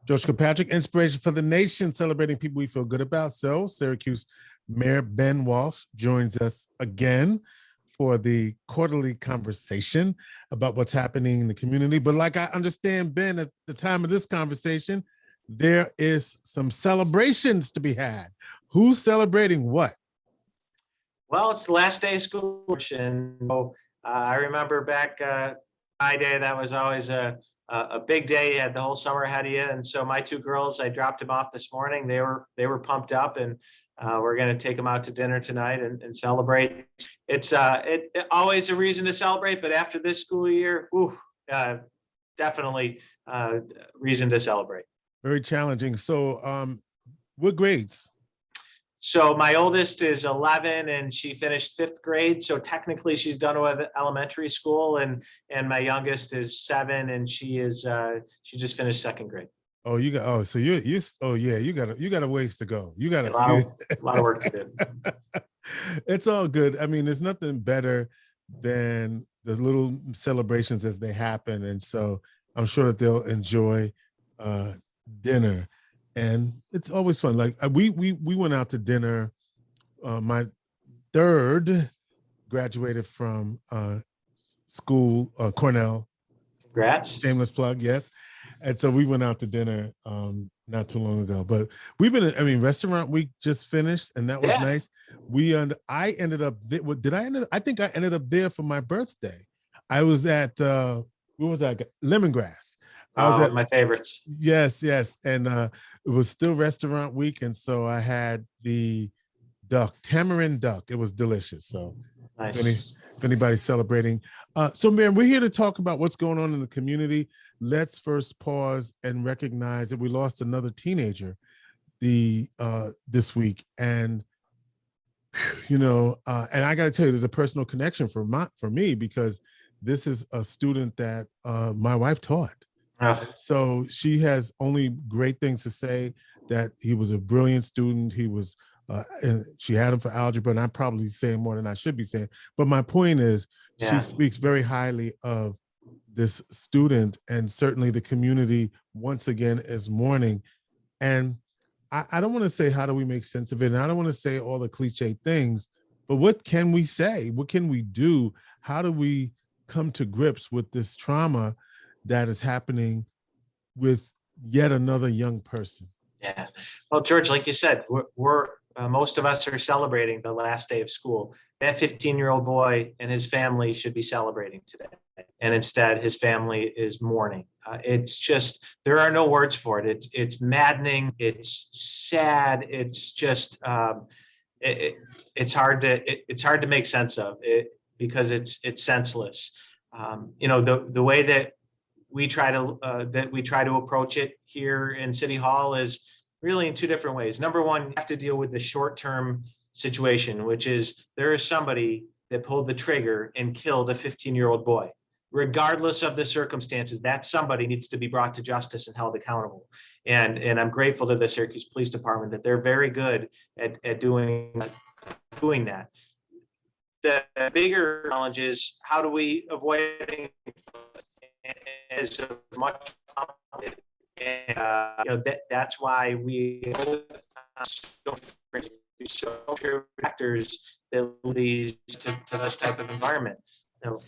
George Kilpatrick, inspiration for the nation, celebrating people we feel good about. So Syracuse Mayor Ben Walsh joins us again for the quarterly conversation about what's happening in the community. But like I understand, Ben, at the time of this conversation, there is some celebrations to be had. Who's celebrating what? Well, it's the last day of school, and I remember back my day, that was always a big day. You had the whole summer ahead of you, and so my two girls, I dropped them off this morning. They were pumped up, and we're going to take them out to dinner tonight and celebrate. It's always a reason to celebrate, but after this school year, definitely reason to celebrate. Very challenging. So, what grades? So my oldest is 11 and she finished 5th grade. So technically she's done with elementary school, and my youngest is 7 and she just finished 2nd grade. Oh, you got a ways to go. You got a lot of work to do. It's all good. I mean, there's nothing better than the little celebrations as they happen. And so I'm sure that they'll enjoy dinner. And it's always fun. Like we went out to dinner. My 3rd graduated from school, Cornell. Congrats. Shameless plug, yes. And so we went out to dinner not too long ago. But we've been, restaurant week just finished, and that was nice. I ended up, I think I ended up there for my birthday. I was at, where was I? Lemongrass. I was at my favorites. Yes. And it was still restaurant week. And so I had the tamarind duck. It was delicious. So nice. If anybody's celebrating. So, man, we're here to talk about what's going on in the community. Let's first pause and recognize that we lost another teenager this week. And, and I got to tell you, there's a personal connection for me because this is a student that my wife taught. So she has only great things to say, that he was a brilliant student. He was, she had him for algebra, and I'm probably saying more than I should be saying. But my point is, she speaks very highly of this student, and certainly the community once again is mourning. And I don't want to say, how do we make sense of it? And I don't want to say all the cliche things, but what can we say? What can we do? How do we come to grips with this trauma that is happening with yet another young person? Yeah. Well, George, like you said, we're most of us are celebrating the last day of school. That 15-year-old boy and his family should be celebrating today. And instead, his family is mourning. It's just, there are no words for it. It's maddening. It's sad. It's just, it's hard to make sense of it because it's senseless. The way that we try to approach it here in City Hall is really in 2 different ways. Number one, you have to deal with the short-term situation, which is there is somebody that pulled the trigger and killed a 15-year-old boy. Regardless of the circumstances, that somebody needs to be brought to justice and held accountable. And I'm grateful to the Syracuse Police Department that they're very good at doing that. The bigger challenge is, how do we avoid as much, and that's why we factors that lead to this type of environment.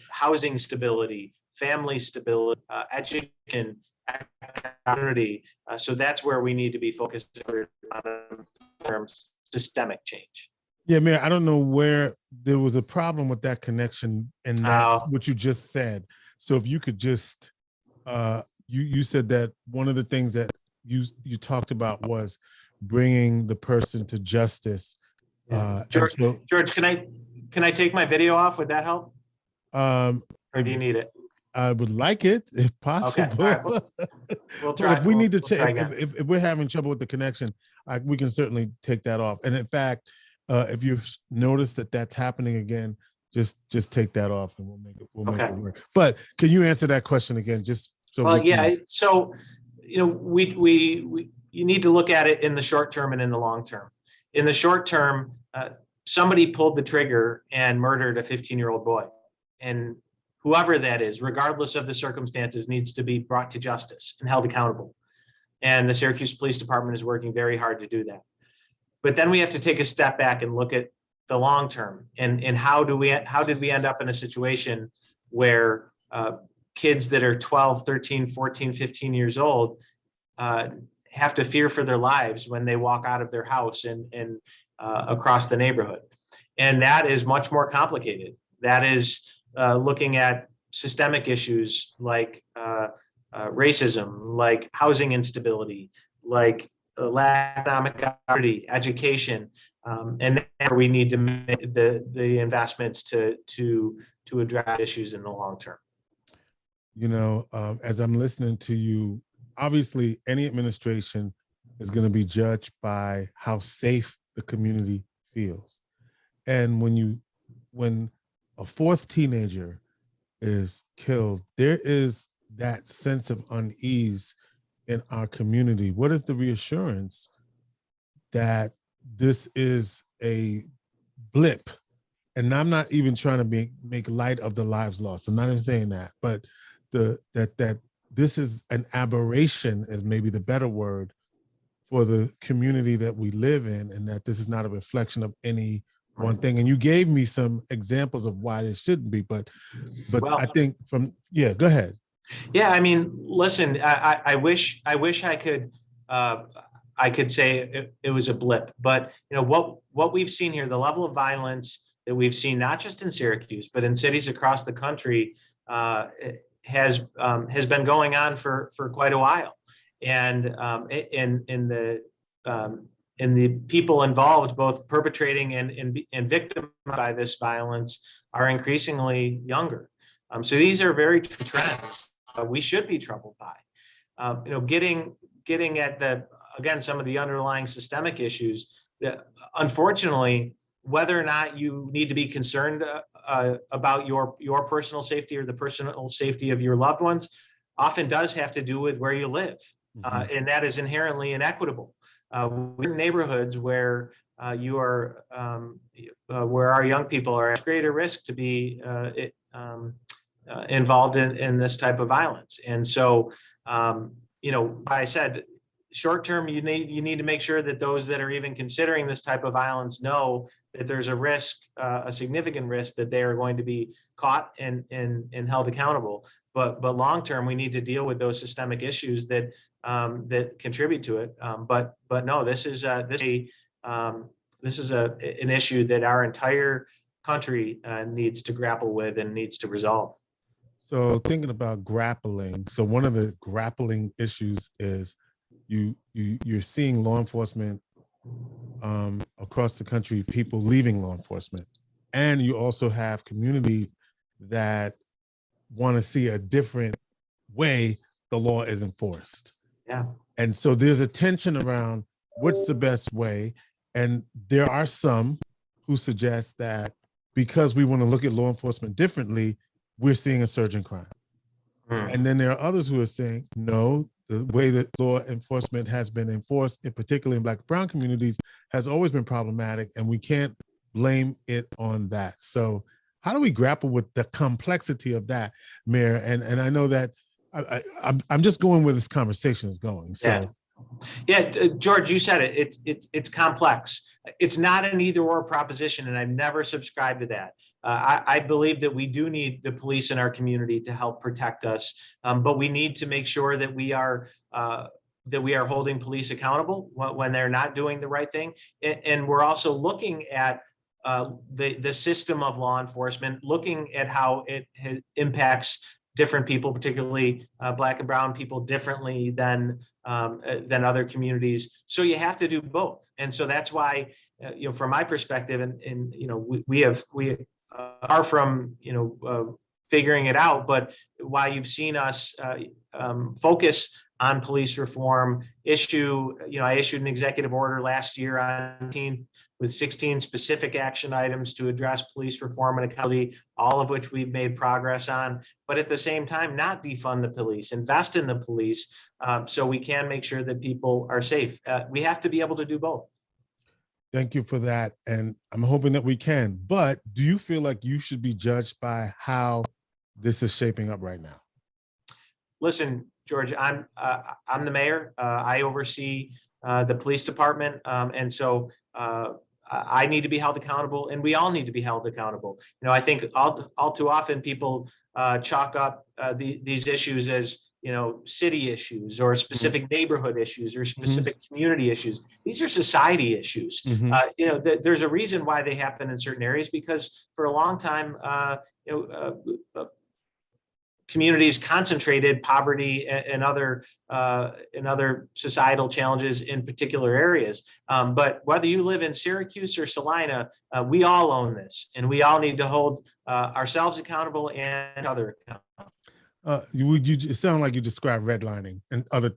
Housing stability, family stability, education, community. So that's where we need to be focused on systemic change. Yeah, Mayor, I don't know where there was a problem with that connection, and that's what you just said. So if you could just, you said that one of the things that you talked about was bringing the person to justice. George, can I take my video off? Would that help? Or do you need it? I would like it if possible. Okay. All right. We'll try. If we need to check, if we're having trouble with the connection, we can certainly take that off. And in fact, if you've noticed that that's happening again, just take that off, and we'll make it work. But can you answer that question again, just so? So you need to look at it in the short term and in the long term. In the short term, somebody pulled the trigger and murdered a 15-year-old boy, and whoever that is, regardless of the circumstances, needs to be brought to justice and held accountable. And the Syracuse Police Department is working very hard to do that. But then we have to take a step back and look at the long term, and how did we end up in a situation where kids that are 12, 13, 14, 15 years old have to fear for their lives when they walk out of their house and across the neighborhood. And that is much more complicated. That is looking at systemic issues like racism, like housing instability, like lack of economic opportunity, education, and there we need to make the investments to address issues in the long term. You know, as I'm listening to you, obviously any administration is going to be judged by how safe the community feels. And when a fourth teenager is killed, there is that sense of unease in our community. What is the reassurance that this is a blip? And I'm not even trying to make light of the lives lost. I'm not even saying that, but that this is an aberration is maybe the better word for the community that we live in, and that this is not a reflection of any one thing. And you gave me some examples of why it shouldn't be, but well, I think go ahead. Yeah, I mean, listen, I wish I could say it was a blip, but you know what we've seen here, the level of violence that we've seen, not just in Syracuse, but in cities across the country, has been going on for quite a while, and in the people involved, both perpetrating and victimized by this violence, are increasingly younger. So these are very true trends we should be troubled by. You know, getting at some of the underlying systemic issues. That unfortunately, whether or not you need to be concerned about your personal safety or the personal safety of your loved ones, often does have to do with where you live, and that is inherently inequitable. We're in neighborhoods where where our young people are at greater risk to be involved in this type of violence. And so, you know, I said, short term, you need to make sure that those that are even considering this type of violence know that there's a risk, a significant risk, that they are going to be caught and held accountable. But long term, we need to deal with those systemic issues that contribute to it. But no, this is an issue that our entire country needs to grapple with and needs to resolve. So thinking about grappling, so one of the grappling issues is you're seeing law enforcement across the country, people leaving law enforcement, and you also have communities that want to see a different way the law is enforced. Yeah. And so there's a tension around what's the best way, and there are some who suggest that because we want to look at law enforcement differently, we're seeing a surge in crime. And then there are others who are saying, no, the way that law enforcement has been enforced, in particular in Black and brown communities, has always been problematic, and we can't blame it on that. So how do we grapple with the complexity of that, Mayor? And I know that I'm just going where this conversation is going. So yeah, George, you said it. It's complex. It's not an either or proposition, and I've never subscribed to that. I believe that we do need the police in our community to help protect us, but we need to make sure that we are holding police accountable when they're not doing the right thing, and we're also looking at the system of law enforcement, looking at how it impacts different people, particularly Black and brown people, differently than other communities. So you have to do both, and so that's why, you know, from my perspective, and you know, we are from, you know, figuring it out, but why you've seen us focus on police reform, I issued an executive order last year on Juneteenth with 16 specific action items to address police reform and accountability, all of which we've made progress on, but at the same time, not defund the police, invest in the police, so we can make sure that people are safe. We have to be able to do both. Thank you for that. And I'm hoping that we can, but do you feel like you should be judged by how this is shaping up right now? Listen, George, I'm the mayor. I oversee the police department, and so I need to be held accountable, and we all need to be held accountable. I think all too often people chalk up these issues as city issues or specific neighborhood issues or specific community issues. These are society issues. There's a reason why they happen in certain areas, because for a long time, communities concentrated poverty and other societal challenges in particular areas. But whether you live in Syracuse or Salina, we all own this, and we all need to hold ourselves accountable and other accountable. It sound like you described redlining and other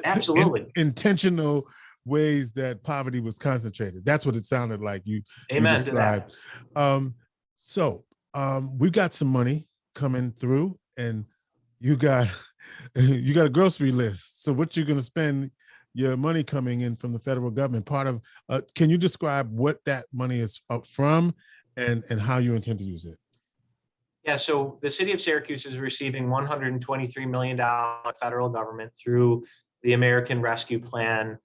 absolutely intentional ways that poverty was concentrated. That's what it sounded like you described. We've got some money coming through, and you got a grocery list. So what you're going to spend your money coming in from the federal government? Part of can you describe what that money is up from, and how you intend to use it? Yeah, so the city of Syracuse is receiving $123 million federal government through the American Rescue Plan.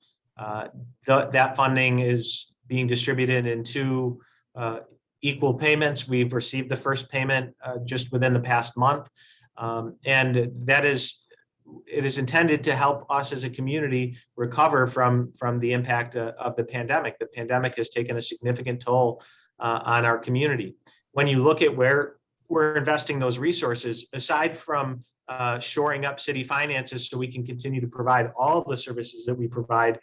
That funding is being distributed in two equal payments. We've received the first payment just within the past month, and it is intended to help us as a community recover from the impact of the pandemic. The pandemic has taken a significant toll on our community. When you look at where we're investing those resources, aside from shoring up city finances so we can continue to provide all of the services that we provide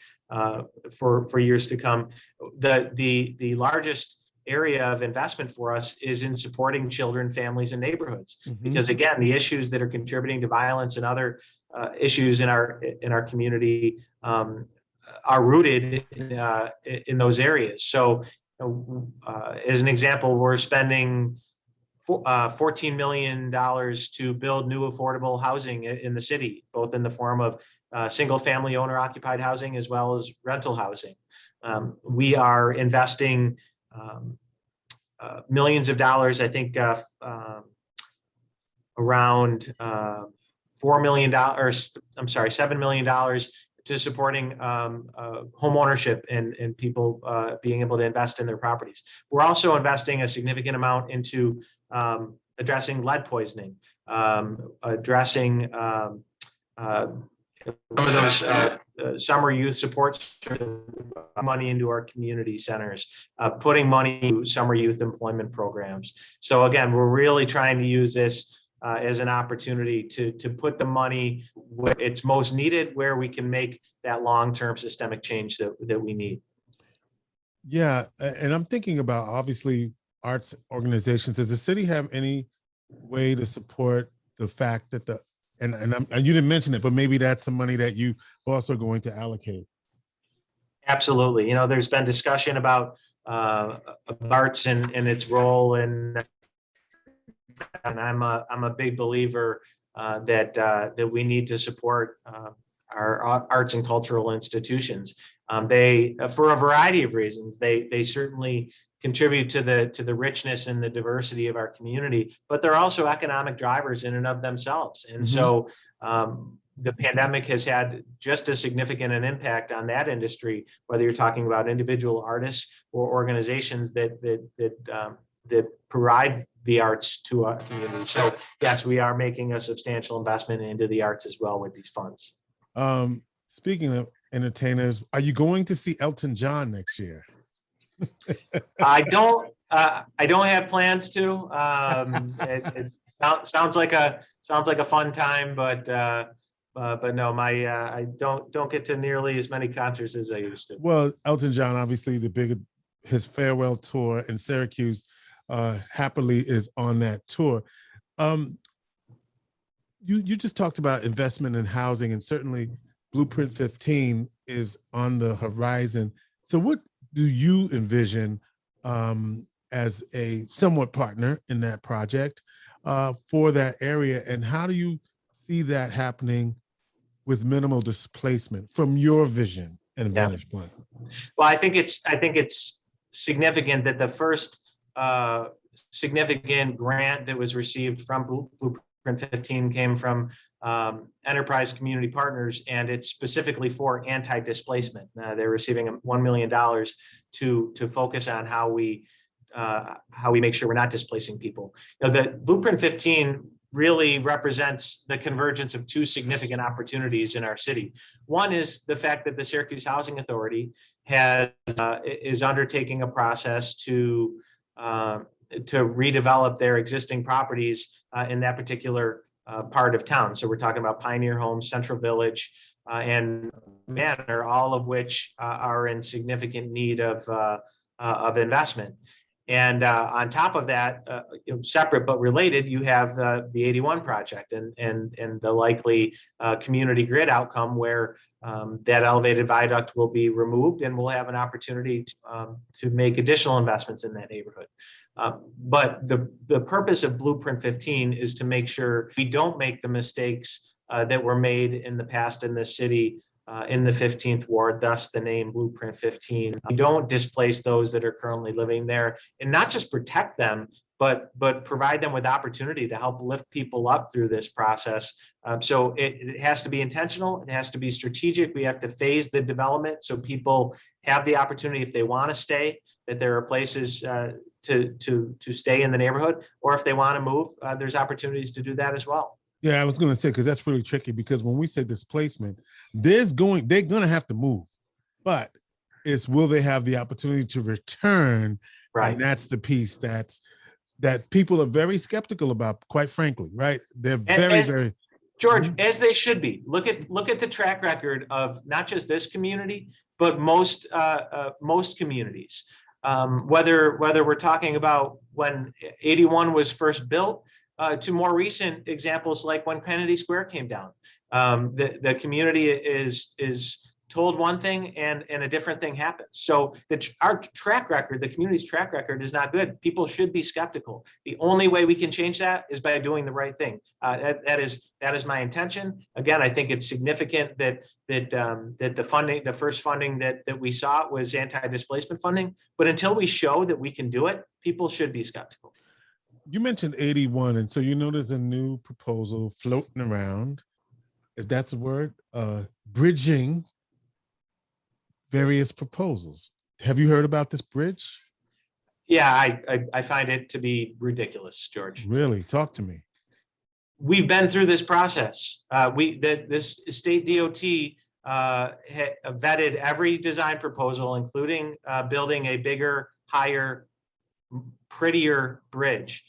for years to come, the largest area of investment for us is in supporting children, families, and neighborhoods. Because again, the issues that are contributing to violence and other issues in our community are rooted in those areas. So, as an example, we're spending $14 million to build new affordable housing in the city, both in the form of single-family owner-occupied housing as well as rental housing. We are investing millions of dollars, I think around $7 million to supporting home ownership and people being able to invest in their properties. We're also investing a significant amount into addressing lead poisoning, addressing some of those summer youth support money into our community centers, putting money into summer youth employment programs. So again, we're really trying to use this as an opportunity to put the money where it's most needed, where we can make that long-term systemic change that we need. Yeah, and I'm thinking about, obviously, arts organizations. Does the city have any way to support the fact that and you didn't mention it, but maybe that's some money that you also going to allocate? Absolutely. There's been discussion about arts and its role, and I'm a big believer that we need to support our arts and cultural institutions. They, for a variety of reasons, they certainly contribute to the richness and the diversity of our community, but they're also economic drivers in and of themselves. And so the pandemic has had just as significant an impact on that industry, whether you're talking about individual artists or organizations that provide the arts to our community. So yes, we are making a substantial investment into the arts as well with these funds. Speaking of entertainers, are you going to see Elton John next year? I don't have plans to. It sounds like a fun time, but no, I don't get to nearly as many concerts as I used to. Well, Elton John, obviously his farewell tour in Syracuse, happily is on that tour. You just talked about investment in housing, and certainly Blueprint 15 is on the horizon. So what do you envision as a somewhat partner in that project for that area, and how do you see that happening with minimal displacement from your vision and vantage point? Well, I think it's significant that the first significant grant that was received from Blueprint 15 came from enterprise community partners, and it's specifically for anti-displacement. They're receiving $1 million to focus on how we make sure we're not displacing people. The Blueprint 15 really represents the convergence of two significant opportunities in our city. One is the fact that the Syracuse Housing Authority is undertaking a process to redevelop their existing properties in that particular part of town. So we're talking about Pioneer Homes, Central Village, and Manor, all of which are in significant need of investment. And on top of that, separate but related, you have the 81 project and the likely community grid outcome where that elevated viaduct will be removed, and we'll have an opportunity to make additional investments in that neighborhood. But the purpose of Blueprint 15 is to make sure we don't make the mistakes that were made in the past in this city, in the 15th Ward, thus the name Blueprint 15. We don't displace those that are currently living there, and not just protect them, but provide them with opportunity to help lift people up through this process. So it has to be intentional, it has to be strategic. We have to phase the development so people have the opportunity, if they want to stay, that there are places to stay in the neighborhood, or if they want to move, there's opportunities to do that as well. Yeah, I was going to say, because that's really tricky, because when we say displacement, they're going to have to move, but it's will they have the opportunity to return? Right. And that's the piece that people are very skeptical about, quite frankly, right? They're very George, as they should be. Look at the track record of not just this community, but most communities. Whether we're talking about when 81 was first built, to more recent examples like when Kennedy Square came down. The community is told one thing and a different thing happens. So our track record, the community's track record, is not good. People should be skeptical. The only way we can change that is by doing the right thing. That is my intention. Again, I think it's significant that the first funding that we saw was anti-displacement funding. But until we show that we can do it, people should be skeptical. You mentioned 81, and so there's a new proposal floating around, if that's a word, bridging various proposals. Have you heard about this bridge? Yeah, I find it to be ridiculous, George. Really? Talk to me. We've been through this process. This state DOT vetted every design proposal, including building a bigger, higher, prettier bridge.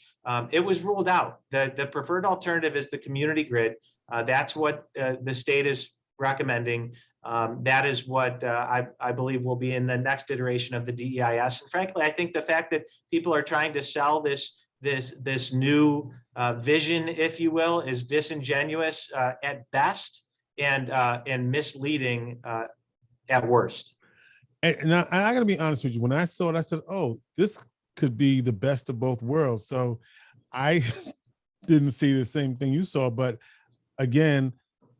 It was ruled out. The preferred alternative is the community grid. That's what the state is recommending. That is what I believe will be in the next iteration of the DEIS. And frankly, I think the fact that people are trying to sell this new vision, if you will, is disingenuous at best and misleading at worst. And I got to be honest with you. When I saw it, I said, "Oh, this could be the best of both worlds." So I didn't see the same thing you saw, but again,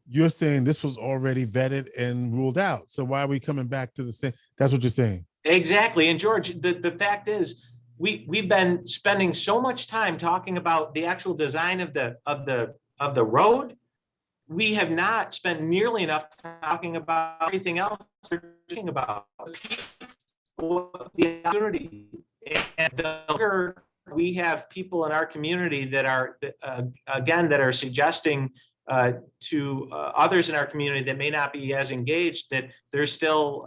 you're saying this was already vetted and ruled out. So why are we coming back to the same? That's what you're saying. Exactly. And George, the fact is, we've been spending so much time talking about the actual design of the road. We have not spent nearly enough time talking about everything else we're talking about. The opportunity, and the longer we have people in our community that are suggesting to others in our community that may not be as engaged, that there's still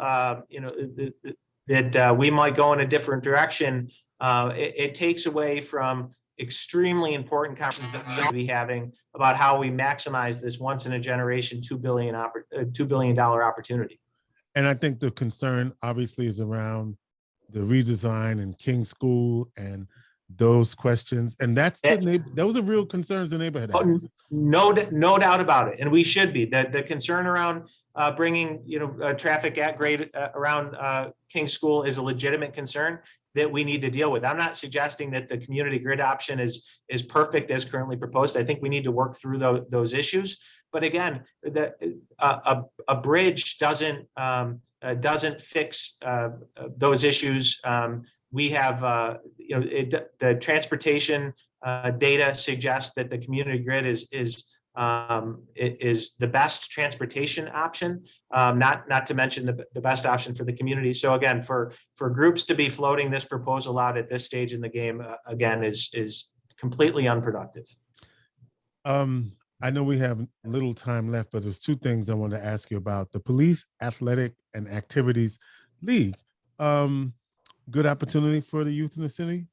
that we might go in a different direction. It takes away from extremely important conversations that we ought to be having about how we maximize this once in a generation $2 billion opportunity. And I think the concern obviously is around the redesign and King School and those questions. And those are real concerns the neighborhood has. No doubt about it. And we should be. The concern around bringing traffic at grade around King School is a legitimate concern that we need to deal with. I'm not suggesting that the community grid option is perfect as currently proposed. I think we need to work through those issues. But again, a bridge doesn't fix those issues. We have the transportation data suggests that the community grid is is the best transportation option, not to mention the best option for the community. So again, for groups to be floating this proposal out at this stage in the game, again, is completely unproductive. I know we have little time left, but there's two things I want to ask you about. The Police Athletic and Activities League. Good opportunity for the youth in the city?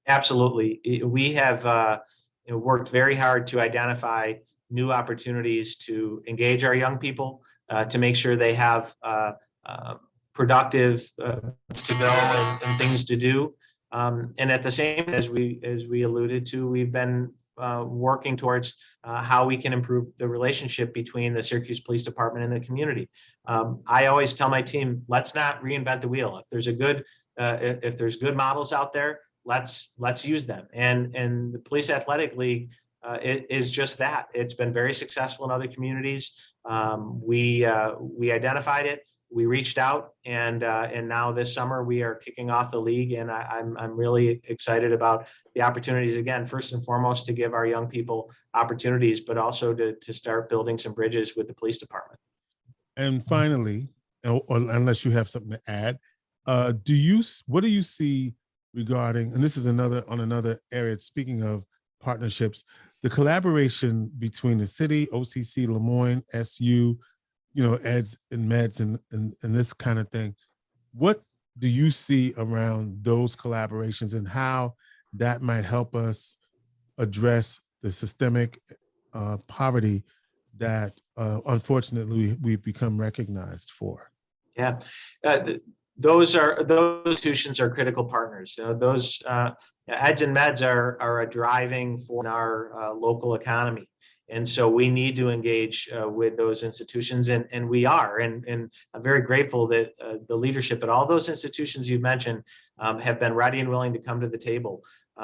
Absolutely. We have worked very hard to identify new opportunities to engage our young people, to make sure they have productive to go and things to do. And at the same, as we alluded to, we've been working towards how we can improve the relationship between the Syracuse Police Department and the community. I always tell my team, let's not reinvent the wheel. If there's if there's good models out there, let's use them. And the Police Athletic League is just that. It's been very successful in other communities. We identified it. We reached out, and now this summer we are kicking off the league, and I'm really excited about the opportunities, again, first and foremost, to give our young people opportunities, but also to start building some bridges with the police department. And finally, or unless you have something to add, what do you see regarding, and this is another area, speaking of partnerships, the collaboration between the city, OCC, Lemoyne, SU, eds and meds and this kind of thing. What do you see around those collaborations and how that might help us address the systemic poverty that unfortunately we've become recognized for? Yeah, those institutions are critical partners. Those eds and meds are a driving force in our local economy. And so we need to engage with those institutions, and we are. And I'm very grateful that the leadership at all those institutions you mentioned have been ready and willing to come to the table.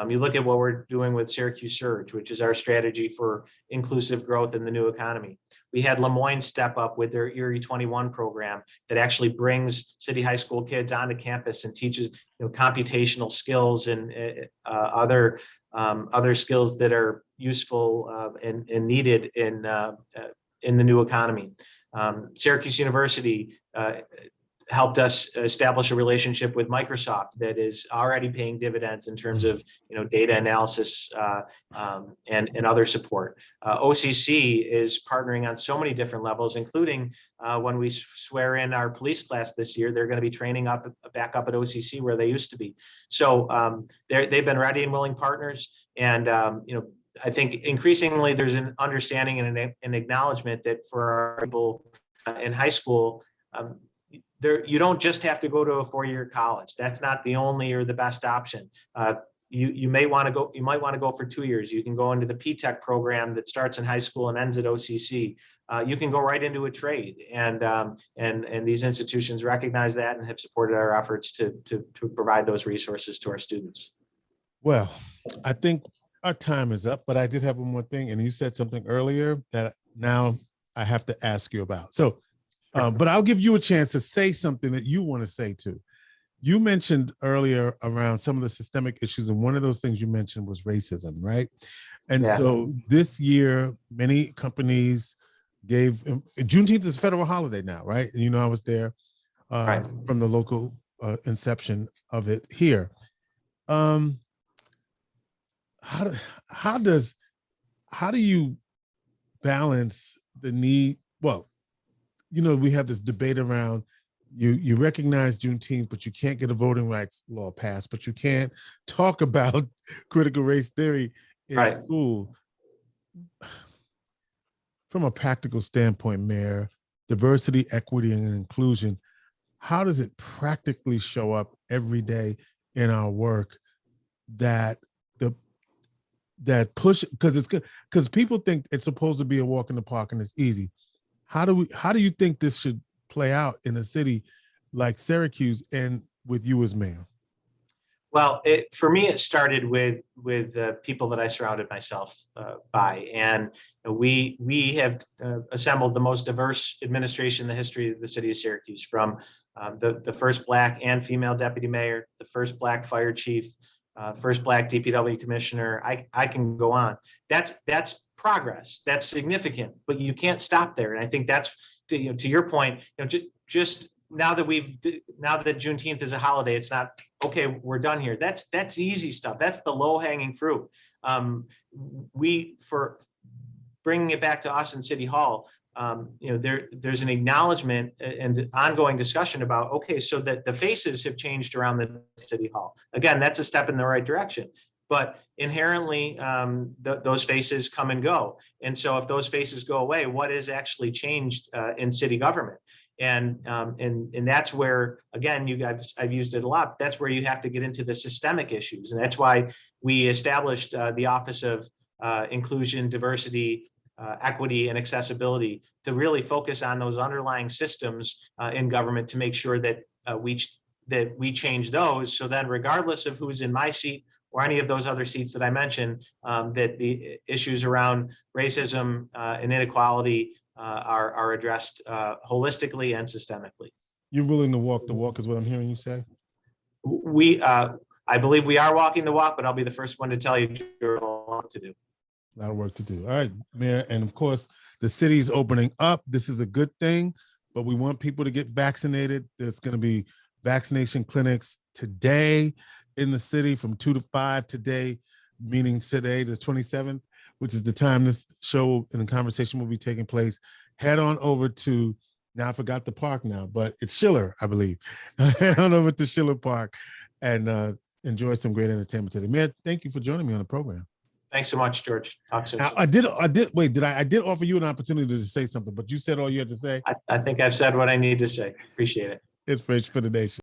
You look at what we're doing with Syracuse Surge, which is our strategy for inclusive growth in the new economy. We had Lemoyne step up with their Erie 21 program that actually brings City High School kids onto campus and teaches computational skills and other skills that are useful and needed in the new economy. Syracuse University helped us establish a relationship with Microsoft that is already paying dividends in terms of data analysis and other support. OCC is partnering on so many different levels, including when we swear in our police class this year, they're going to be training back up at OCC where they used to be. So they've been ready and willing partners, and I think increasingly there's an understanding and an acknowledgement that for our people in high school, you don't just have to go to a four-year college. That's not the only or the best option. You might want to go for 2 years. You can go into the P-Tech program that starts in high school and ends at OCC. You can go right into a trade, and these institutions recognize that and have supported our efforts to provide those resources to our students. Well, I think our time is up, but I did have one more thing, and you said something earlier that now I have to ask you about. So. But I'll give you a chance to say something that you want to say too. You mentioned earlier around some of the systemic issues, and one of those things you mentioned was racism, right? And so this year, many companies gave Juneteenth is a federal holiday now, right? And I was there from the local inception of it here. How do you balance the need? Well, we have this debate around you recognize Juneteenth, but you can't get a voting rights law passed, but you can't talk about critical race theory in school. From a practical standpoint, Mayor, diversity, equity, and inclusion, how does it practically show up every day in our work that push, because it's good, because people think it's supposed to be a walk in the park and it's easy. How do you think this should play out in a city like Syracuse and with you as mayor? Well, for me, it started with the people that I surrounded myself by, and we have assembled the most diverse administration in the history of the city of Syracuse, from the first Black and female deputy mayor, the first Black fire chief, first Black DPW commissioner. I can go on. That's progress. That's significant, but you can't stop there. And I think that's, to your point, just now that Juneteenth is a holiday, it's not, okay, we're done here. That's easy stuff. That's the low hanging fruit. For bringing it back to us in City Hall, there's an acknowledgement and ongoing discussion about, okay, so that the faces have changed around the City Hall. Again, that's a step in the right direction. But inherently, those faces come and go. And so if those faces go away, what is actually changed in city government? And that's where, again, I've used it a lot, but that's where you have to get into the systemic issues. And that's why we established the Office of Inclusion, Diversity, Equity, and Accessibility to really focus on those underlying systems in government to make sure that we change those. So then regardless of who's in my seat or any of those other seats that I mentioned, that the issues around racism and inequality are addressed holistically and systemically. You're willing to walk the walk is what I'm hearing you say? I believe we are walking the walk, but I'll be the first one to tell you there's a lot to do. A lot of work to do. All right, Mayor. And of course, the city's opening up. This is a good thing, but we want people to get vaccinated. There's going to be vaccination clinics today in the city from 2 to 5 today, meaning today, the 27th, which is the time this show and the conversation will be taking place. Head on over to, now I forgot the park now, but it's Schiller, I believe. Head on over to Schiller Park and enjoy some great entertainment today. Mayor, thank you for joining me on the program. Thanks so much, George. Talk soon. I did offer you an opportunity to say something, but you said all you had to say. I think I've said what I need to say. Appreciate it. It's Rich for the Nation.